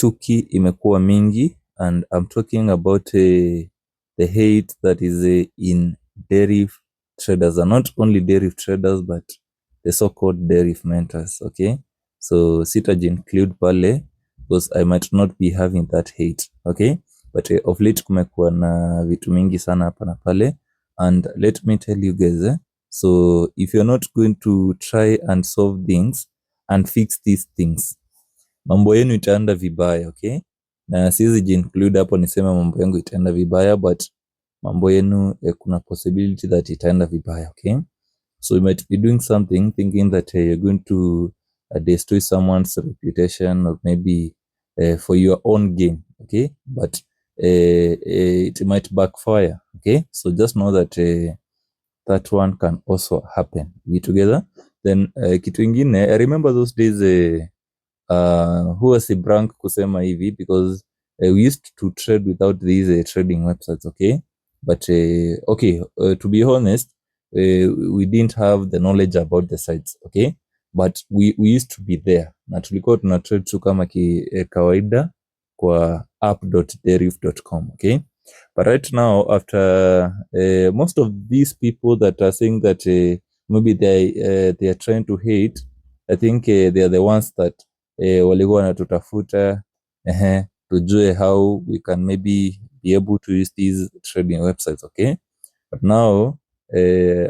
chuki imekuwa mingi, and I'm talking about the hate that is in derivative traders, and not only derivative traders but the so-called derivative mentors. Okay, so sitaji include pale because I might not be having that hate. Okay, but of late kumekuwa na vitu mingi sana hapa na pale, and let me tell you guys, so if you're not going to try and solve things and fix these things, mambo yenu itaenda vibaya. Okay, na siwezi include hapo nisema mambo yangu itaenda vibaya, but mambo yenu kuna possibility that itaenda vibaya. Okay, so you might be doing something thinking that you're going to destroy someone's reputation, or maybe for your own gain. Okay, but it might backfire. Okay, so just know that that one can also happen. We together. Then kitu ingine, I remember those days who was a brank kusema hivi, because we used to trade without these trading websites. Okay, but to be honest, we didn't have the knowledge about the sites. Okay, but we used to be there na tulikuwa tuna trade tu kama kawaida kwa app.deriv.com. Okay, but right now, after most of these people that are saying that maybe they are trying to hate, I think they are the ones that walikuwa wanatutafuta tujue how we can maybe be able to use these trading websites. Okay, but now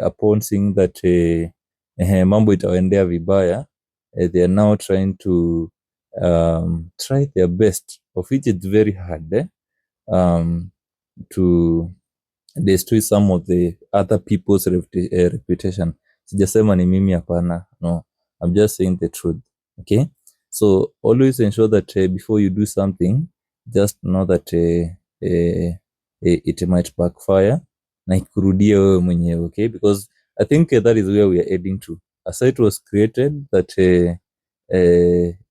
upon seeing that mambo itaendea vibaya, they are now trying to try their best, of which it's very hard to destroy some of the other people's reputation. Sijasema ni mimi, hapana, no, I'm just saying the truth. Okay, so always ensure that before you do something, just know that it might backfire na ikurudie wewe mwenyewe. Okay, because I think that is where we are heading to. A site was created that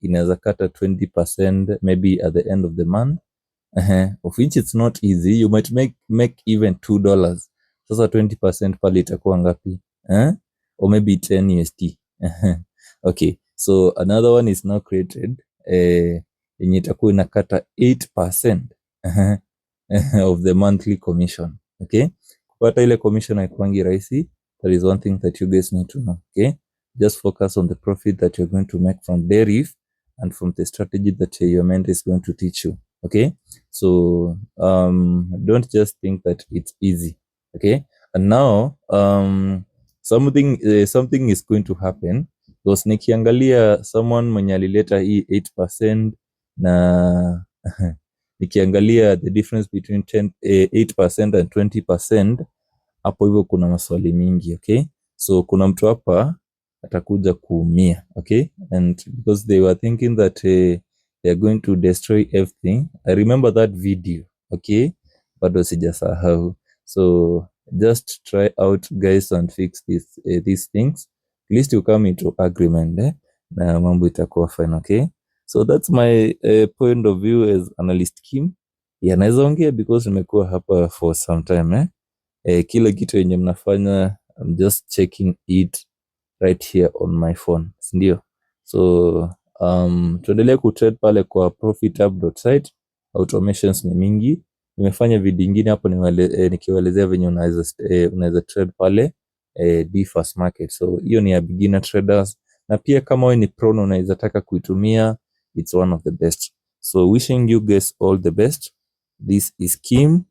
inaweza kata 20% maybe at the end of the month, of which it's not easy. You might make even $2. Sasa 20% pale itakuwa ngapi? Or maybe 10 USD. Okay, so another one is now created yenye itakuwa inakata 8% of the monthly commission. Okay, kupata ile commission haikuangi rahisi. That is one thing that you guys need to know. Okay, just focus on the profit that you're going to make from deriv and from the strategy that your mentor is going to teach you. Okay, so don't just think that it's easy. Okay, and now something is going to happen, because nikiangalia someone mwenye alileta hii 8% na nikiangalia the difference between 8% and 20%, hapo hivyo kuna maswali mingi. Okay, so kuna mtu hapa atakuja kuumia. Okay, and because they were thinking that they are going to destroy everything. I remember that video. Okay, bado sijasahau. So just try out guys and fix these things. At least you come into agreement na mambo itakuwa fine. Okay, so that's my point of view as analyst Kim. Naweza ongea because nimekuwa hapa for some time kila kitu yenye mnafanya I'm just checking it right here on my phone, ndio. So tuendelee kutrade pale kwa profithub.site. Automations ni mingi, nimefanya video nyingine hapo nikiwaelezea venye unaweza trade pale DFAST market. So hiyo ni ya beginner traders, na pia kama wewe ni pro na unaweza taka kuitumia, it's one of the best. So wishing you guys all the best. This is Kim,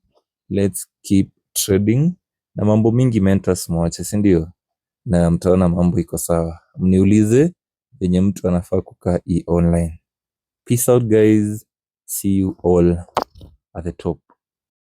let's keep trading. Na mambo mingi mentors mwache, si ndio? Na mtaona mambo iko sawa. Mniulize venye mtu anafaa kukaa online. Peace out guys, see you all at the top.